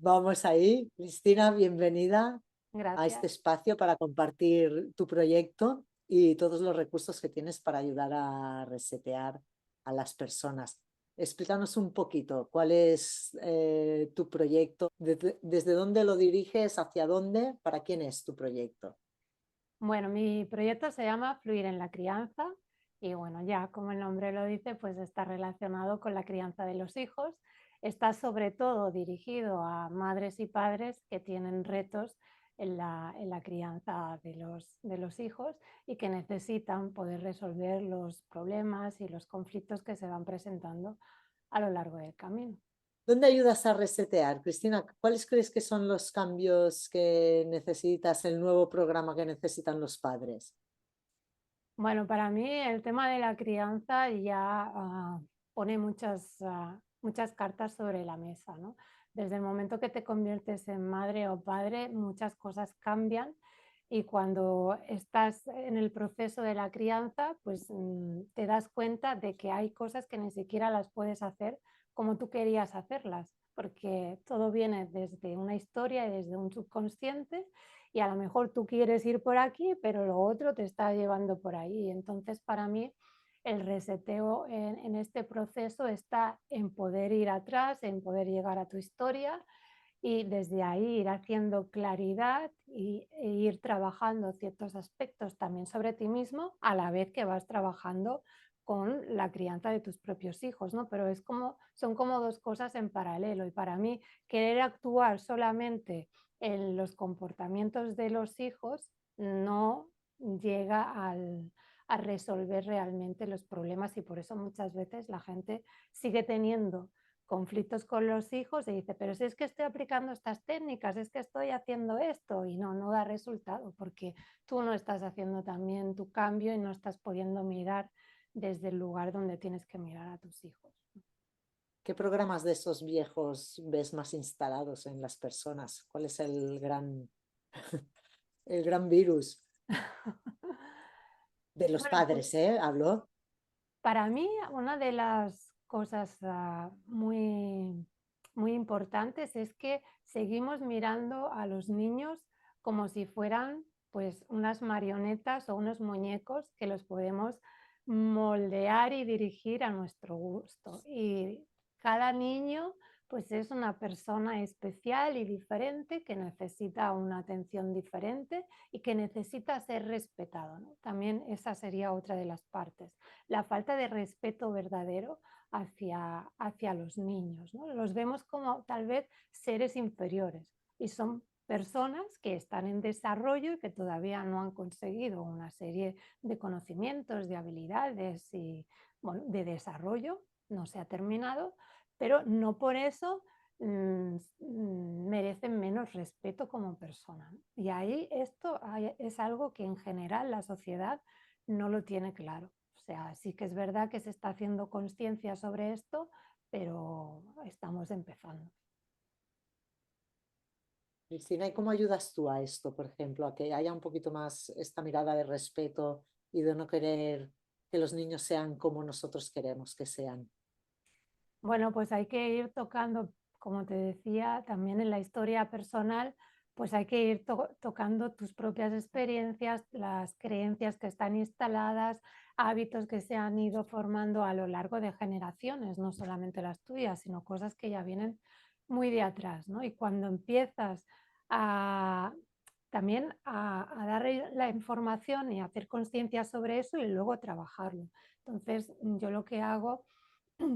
Vamos ahí. Cristina, bienvenida a este Gracias. espacio para compartir tu proyecto y todos los recursos que tienes para ayudar a resetear a las personas. Explícanos un poquito cuál es tu proyecto, desde dónde lo diriges, hacia dónde, para quién es tu proyecto. Bueno, mi proyecto se llama Fluir en la crianza y bueno, ya como el nombre lo dice, pues está relacionado con la crianza de los hijos. Está sobre todo dirigido a madres y padres que tienen retos en la crianza de los hijos y que necesitan poder resolver los problemas y los conflictos que se van presentando a lo largo del camino. ¿Dónde ayudas a resetear, Cristina? ¿Cuáles crees que son los cambios que necesitas, el nuevo programa que necesitan los padres? Bueno, para mí el tema de la crianza ya pone muchas cartas sobre la mesa, ¿no? Desde el momento que te conviertes en madre o padre, muchas cosas cambian y cuando estás en el proceso de la crianza, pues te das cuenta de que hay cosas que ni siquiera las puedes hacer como tú querías hacerlas, porque todo viene desde una historia y desde un subconsciente y a lo mejor tú quieres ir por aquí, pero lo otro te está llevando por ahí. Entonces, para mí, el reseteo en este proceso está en poder ir atrás, en poder llegar a tu historia y desde ahí ir haciendo claridad e ir trabajando ciertos aspectos también sobre ti mismo a la vez que vas trabajando con la crianza de tus propios hijos, ¿no? Pero son como dos cosas en paralelo y para mí querer actuar solamente en los comportamientos de los hijos no llega a resolver realmente los problemas y por eso muchas veces la gente sigue teniendo conflictos con los hijos y dice, pero si es que estoy aplicando estas técnicas, es que estoy haciendo esto y no da resultado porque tú no estás haciendo también tu cambio y no estás pudiendo mirar desde el lugar donde tienes que mirar a tus hijos. ¿Qué programas de esos viejos ves más instalados en las personas? ¿Cuál es el gran virus de los Bueno, padres, eh? Hablo. para mí, una de las cosas muy importantes es que seguimos mirando a los niños como si fueran pues unas marionetas o unos muñecos que los podemos moldear y dirigir a nuestro gusto. Y cada niño pues es una persona especial y diferente que necesita una atención diferente y que necesita ser respetado, ¿no? También esa sería otra de las partes, la falta de respeto verdadero hacia los niños, ¿no? Los vemos como tal vez seres inferiores y son personas que están en desarrollo y que todavía no han conseguido una serie de conocimientos, de habilidades y bueno, de desarrollo, no se ha terminado, pero no por eso merecen menos respeto como persona. Y ahí es algo que en general la sociedad no lo tiene claro. O sea, sí que es verdad que se está haciendo conciencia sobre esto, pero estamos empezando. Cristina, ¿y cómo ayudas tú a esto, por ejemplo, a que haya un poquito más esta mirada de respeto y de no querer que los niños sean como nosotros queremos que sean? Bueno, pues hay que ir tocando, como te decía, también en la historia personal, pues hay que ir tocando tus propias experiencias, las creencias que están instaladas, hábitos que se han ido formando a lo largo de generaciones, no solamente las tuyas, sino cosas que ya vienen muy de atrás, ¿no? Y cuando empiezas a también a dar la información y a hacer conciencia sobre eso y luego trabajarlo. Entonces, yo lo que hago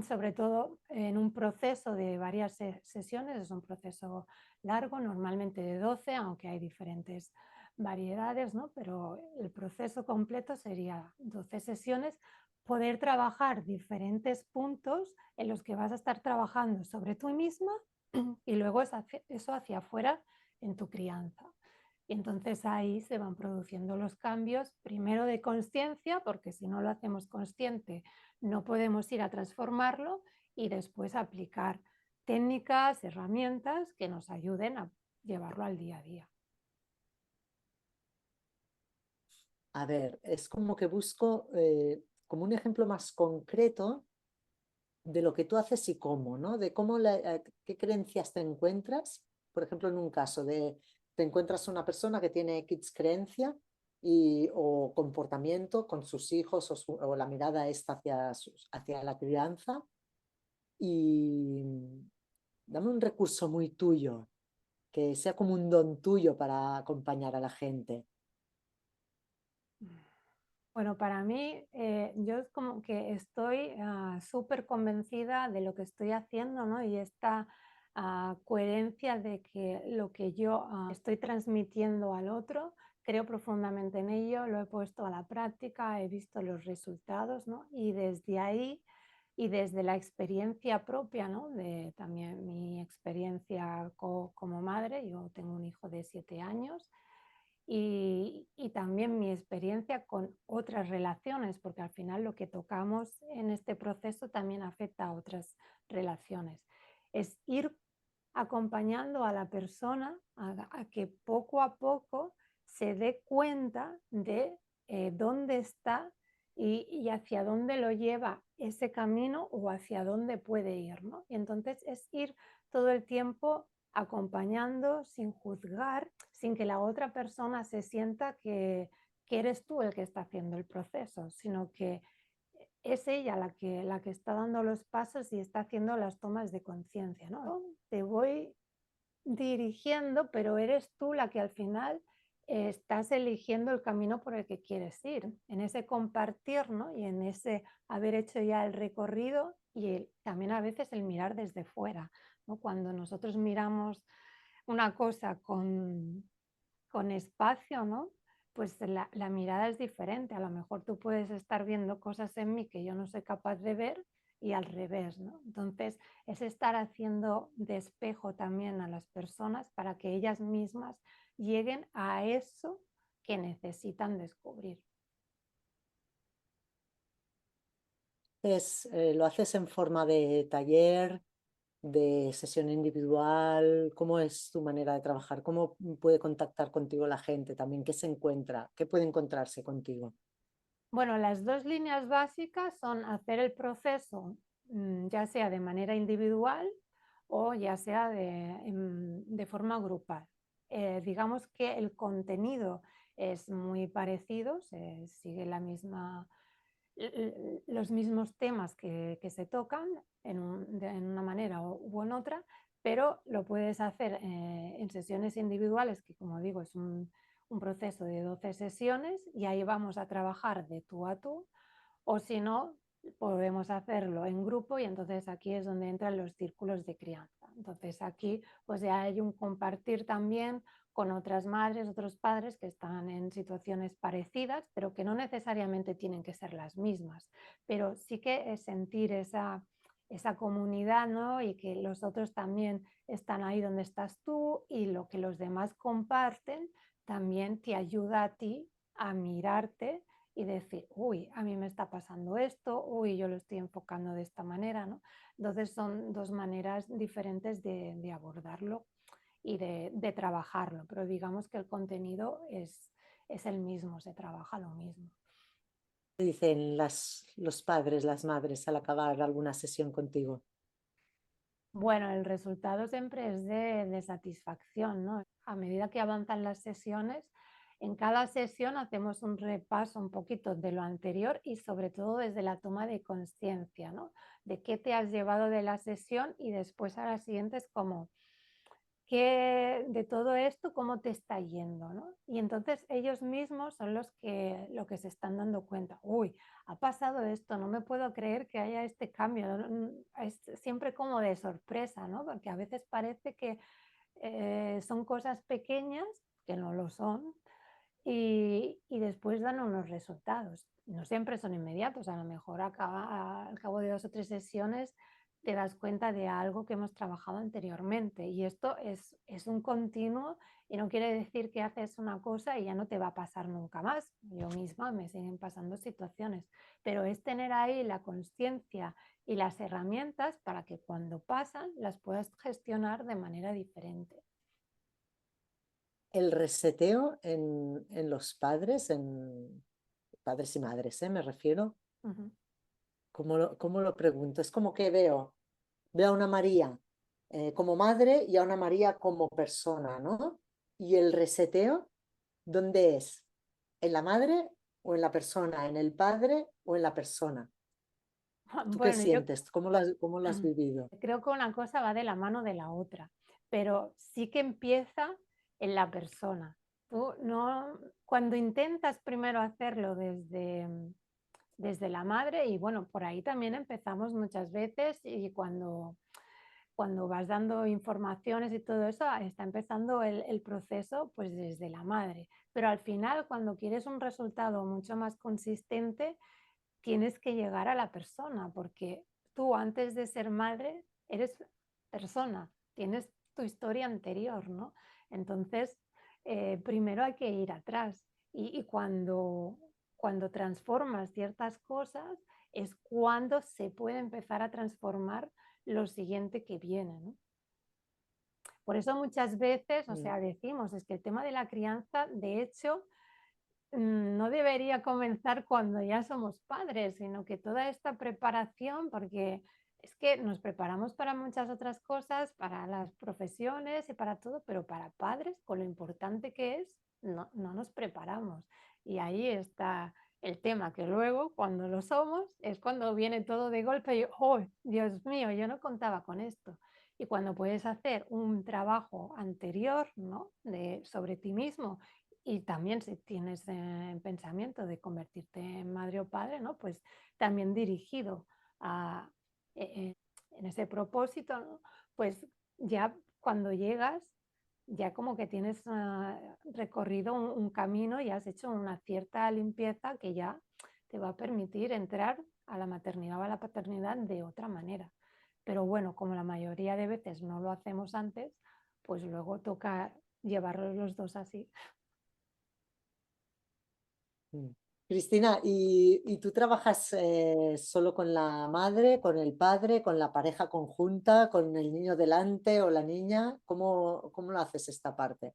sobre todo en un proceso de varias sesiones, es un proceso largo, normalmente de 12, aunque hay diferentes variedades, ¿no? Pero el proceso completo sería 12 sesiones, poder trabajar diferentes puntos en los que vas a estar trabajando sobre tú misma y luego eso hacia afuera en tu crianza. Y entonces ahí se van produciendo los cambios, primero de conciencia, porque si no lo hacemos consciente no podemos ir a transformarlo y después aplicar técnicas, herramientas que nos ayuden a llevarlo al día a día. A ver, es como que busco como un ejemplo más concreto de lo que tú haces y cómo, ¿no? De qué creencias te encuentras por ejemplo, en un caso de te encuentras una persona que tiene X creencia o comportamiento con sus hijos o la mirada esta hacia la crianza y dame un recurso muy tuyo, que sea como un don tuyo para acompañar a la gente. Bueno, para mí, yo es como que estoy súper convencida de lo que estoy haciendo, ¿no? Y esta coherencia de que lo que yo estoy transmitiendo al otro, creo profundamente en ello, lo he puesto a la práctica, he visto los resultados, ¿no? Y desde ahí y desde la experiencia propia, ¿no? De también mi experiencia como madre, yo tengo un hijo de 7 años y también mi experiencia con otras relaciones, porque al final lo que tocamos en este proceso también afecta a otras relaciones. Es ir acompañando a la persona a que poco a poco se dé cuenta de dónde está y hacia dónde lo lleva ese camino o hacia dónde puede ir, ¿no? Y entonces es ir todo el tiempo acompañando sin juzgar, sin que la otra persona se sienta que eres tú el que está haciendo el proceso, sino que es ella la que está dando los pasos y está haciendo las tomas de conciencia, ¿no? Te voy dirigiendo, pero eres tú la que al final estás eligiendo el camino por el que quieres ir, en ese compartir, ¿no? Y en ese haber hecho ya el recorrido y también a veces el mirar desde fuera, ¿no? Cuando nosotros miramos una cosa con espacio, ¿no? Pues la mirada es diferente. A lo mejor tú puedes estar viendo cosas en mí que yo no soy capaz de ver y al revés, ¿no? Entonces, es estar haciendo de espejo también a las personas para que ellas mismas lleguen a eso que necesitan descubrir. ¿Lo haces en forma de taller, de sesión individual? ¿Cómo es tu manera de trabajar? ¿Cómo puede contactar contigo la gente también? ¿Qué se encuentra? ¿Qué puede encontrarse contigo? Bueno, las dos líneas básicas son hacer el proceso, ya sea de manera individual o ya sea de forma grupal. Digamos que el contenido es muy parecido, se sigue los mismos temas que se tocan en una manera u en otra, pero lo puedes hacer en sesiones individuales, que como digo es un proceso de 12 sesiones y ahí vamos a trabajar de tú a tú, o si no, podemos hacerlo en grupo y entonces aquí es donde entran los círculos de crianza. Entonces aquí pues ya hay un compartir también con otras madres, otros padres que están en situaciones parecidas, pero que no necesariamente tienen que ser las mismas, pero sí que es sentir esa comunidad, ¿no? Y que los otros también están ahí donde estás tú y lo que los demás comparten también te ayuda a ti a mirarte y decir, uy, a mí me está pasando esto, uy, yo lo estoy enfocando de esta manera, ¿no? Entonces son dos maneras diferentes de abordarlo y de trabajarlo, pero digamos que el contenido es el mismo, se trabaja lo mismo. ¿Qué dicen los padres, las madres al acabar alguna sesión contigo? Bueno, el resultado siempre es de satisfacción, ¿no? A medida que avanzan las sesiones, en cada sesión hacemos un repaso un poquito de lo anterior y sobre todo desde la toma de conciencia, ¿no? De qué te has llevado de la sesión y después a la siguiente es como, de todo esto, cómo te está yendo, ¿no? Y entonces ellos mismos son lo que se están dando cuenta. Uy, ha pasado esto, no me puedo creer que haya este cambio. Es siempre como de sorpresa, ¿no? Porque a veces parece que son cosas pequeñas, que no lo son, y después dan unos resultados. No siempre son inmediatos, a lo mejor al cabo de 2 o 3 sesiones te das cuenta de algo que hemos trabajado anteriormente. Y esto es un continuo y no quiere decir que haces una cosa y ya no te va a pasar nunca más. Yo misma me siguen pasando situaciones, pero es tener ahí la conciencia y las herramientas para que cuando pasan las puedas gestionar de manera diferente. El reseteo en los padres, en padres y madres, me refiero. Ujú. ¿Cómo lo pregunto? Es como que veo a una María como madre y a una María como persona, ¿no? Y el reseteo, ¿dónde es? ¿En la madre o en la persona? ¿En el padre o en la persona? ¿Tú qué Bueno, yo sientes? Cómo lo has vivido? creo que una cosa va de la mano de la otra, pero sí que empieza en la persona. Tú no, cuando intentas primero hacerlo desde la madre, y bueno, por ahí también empezamos muchas veces, y cuando vas dando informaciones y todo eso, está empezando el proceso pues desde la madre. Pero al final, cuando quieres un resultado mucho más consistente, tienes que llegar a la persona, porque tú antes de ser madre eres persona, tienes tu historia anterior, ¿no? Entonces, primero hay que ir atrás y cuando transformas ciertas cosas es cuando se puede empezar a transformar lo siguiente que viene, ¿no? Por eso muchas veces, o Mm, sea, decimos, es que el tema de la crianza, de hecho, no debería comenzar cuando ya somos padres, sino que toda esta preparación, porque es que nos preparamos para muchas otras cosas, para las profesiones y para todo, pero para padres, con lo importante que es, no nos preparamos. Y ahí está el tema, que luego cuando lo somos es cuando viene todo de golpe y, oh, Dios mío, yo no contaba con esto. Y cuando puedes hacer un trabajo anterior, ¿no? Sobre ti mismo, y también si tienes en pensamiento de convertirte en madre o padre, ¿no? Pues también dirigido a, eh, en ese propósito, ¿no? Pues ya cuando llegas, ya como que tienes recorrido un camino y has hecho una cierta limpieza que ya te va a permitir entrar a la maternidad o a la paternidad de otra manera. Pero bueno, como la mayoría de veces no lo hacemos antes, pues luego toca llevarlos los dos así. mm. Cristina, y tú trabajas solo con la madre, con el padre, con la pareja conjunta, con el niño delante o la niña? ¿Cómo lo haces esta parte?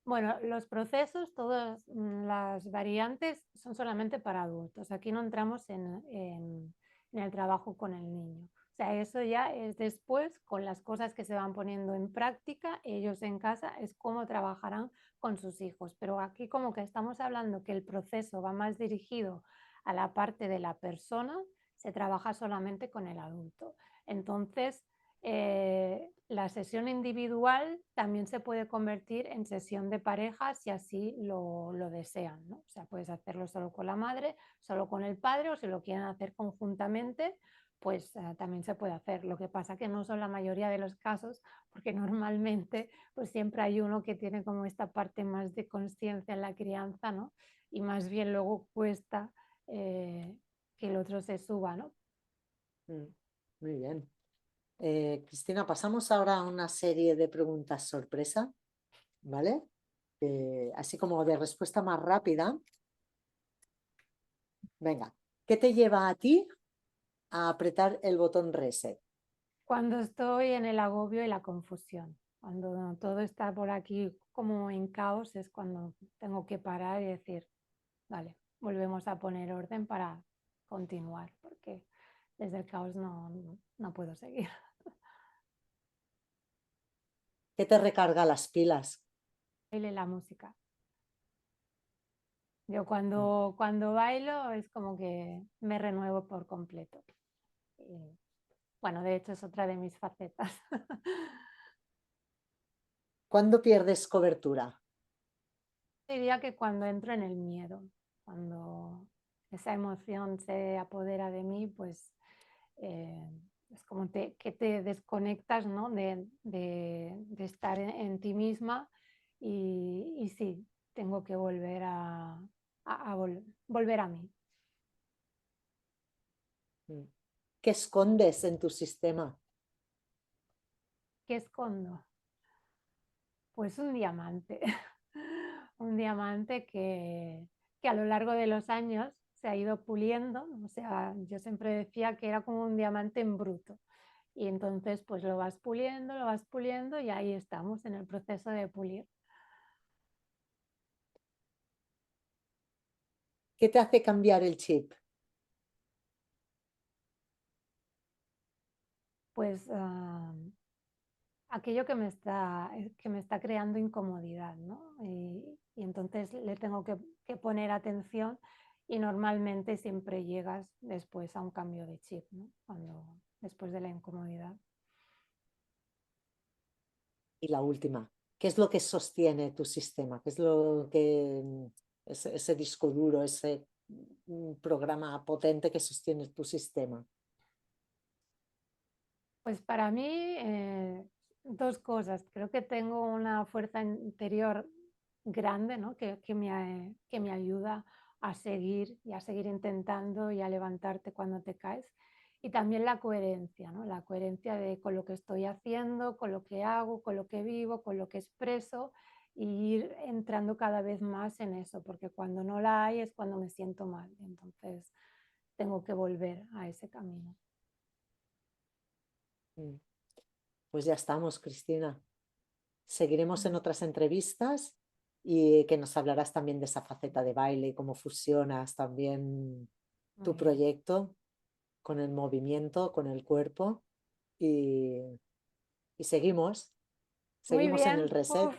Bueno, los procesos, todas las variantes son solamente para adultos. Aquí no entramos en el trabajo con el niño. O sea, eso ya es después con las cosas que se van poniendo en práctica, ellos en casa es cómo trabajarán con sus hijos. Pero aquí como que estamos hablando que el proceso va más dirigido a la parte de la persona, se trabaja solamente con el adulto. Entonces, la sesión individual también se puede convertir en sesión de pareja si así lo desean, ¿no? O sea, puedes hacerlo solo con la madre, solo con el padre, o si lo quieren hacer conjuntamente, pues también se puede hacer. Lo que pasa que no son la mayoría de los casos, porque normalmente pues siempre hay uno que tiene como esta parte más de conciencia en la crianza, ¿no? Y más bien luego cuesta que el otro se suba, ¿no? Mm, muy bien. Cristina, pasamos ahora a una serie de preguntas sorpresa, ¿vale? Así como de respuesta más rápida. Venga, ¿qué te lleva a ti a apretar el botón reset? Cuando estoy en el agobio y la confusión, cuando todo está por aquí como en caos, es cuando tengo que parar y decir, vale, volvemos a poner orden para continuar, porque desde el caos no puedo seguir. ¿Qué te recarga las pilas? Baile la música. Yo Mm. cuando bailo es como que me renuevo por completo. Y, bueno, de hecho es otra de mis facetas. ¿Cuándo pierdes cobertura? Diría que cuando entro en el miedo, cuando esa emoción se apodera de mí, pues eh, es como que te desconectas, ¿no? de estar en ti misma y sí, tengo que volver volver a mí. Mm. ¿Qué escondes en tu sistema? ¿Qué escondo? Pues un diamante, un diamante que a lo largo de los años se ha ido puliendo, o sea, yo siempre decía que era como un diamante en bruto. Y entonces pues lo vas puliendo y ahí estamos en el proceso de pulir. ¿Qué te hace cambiar el chip? Pues aquello que me está creando incomodidad, ¿no? Y entonces le tengo que poner atención y normalmente siempre llegas después a un cambio de chip, ¿no? Después de la incomodidad. Y la última, ¿qué es lo que sostiene tu sistema? ¿Qué es lo que, ese disco duro, ese programa potente que sostiene tu sistema? Pues para mí, dos cosas. Creo que tengo una fuerza interior grande, ¿no? Que me ayuda a seguir y a seguir intentando y a levantarte cuando te caes. Y también la coherencia, ¿no? La coherencia de con lo que estoy haciendo, con lo que hago, con lo que vivo, con lo que expreso y ir entrando cada vez más en eso, porque cuando no la hay es cuando me siento mal. Entonces tengo que volver a ese camino. Mm. Pues ya estamos, Cristina. Seguiremos en Mm, otras entrevistas y que nos hablarás también de esa faceta de baile y cómo fusionas también tu muy bien. proyecto con el movimiento, con el cuerpo y, y seguimos, Muy seguimos en el bien. reset. Uf.